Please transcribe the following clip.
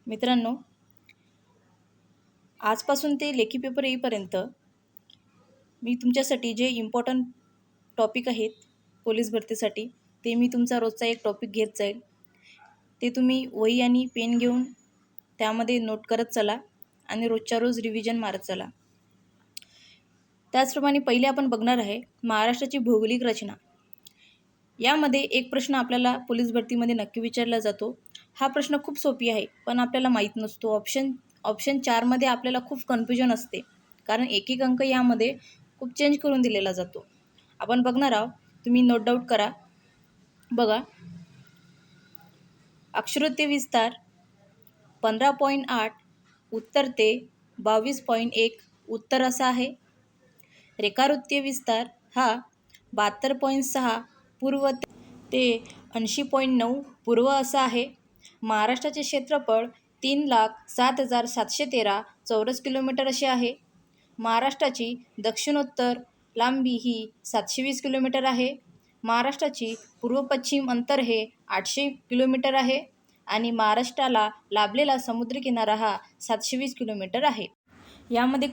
मित्रांनो, आजपासून ते लेखी पेपर येईपर्यंत मी तुमच्यासाठी जे इम्पॉर्टंट टॉपिक आहेत पोलीस भरतीसाठी, ते मी तुमचा रोजचा एक टॉपिक घेत जाईल. ते तुम्ही वही आणि पेन घेऊन त्यामध्ये नोट करत चला आणि रोजच्या रोज रिव्हिजन मारत चला. त्याचप्रमाणे पहिले आपण बघणार आहे महाराष्ट्राची भौगोलिक रचना. यामध्ये एक प्रश्न आपल्याला पोलीस भरतीमध्ये नक्की विचारला जातो. हा प्रश्न खूप सोपी आहे, पण आपल्याला माहीत नसतो. ऑप्शन 4मध्ये आपल्याला खूप कन्फ्युजन असते, कारण एक अंक यामध्ये खूप चेंज करून दिलेला जातो. आपण बघणार आहोत, तुम्ही नोट डाऊन करा. बघा, अक्षरवृत्तीय विस्तार 15.8 उत्तर ते 22.1 उत्तर असा आहे. रेखावृत्तीय विस्तार हा 72.6 पूर्व ते 80.9 पूर्व असा आहे. महाराष्ट्राचे क्षेत्रफळ 3,07,713 चौरस किलोमीटर असे आहे. महाराष्ट्राची दक्षिणोत्तर लांबी ही 720 किलोमीटर आहे. महाराष्ट्राची पूर्व पश्चिम अंतर हे 800 किलोमीटर आहे आणि महाराष्ट्राला लाभलेला समुद्रकिनारा हा 720 किलोमीटर आहे. यामध्ये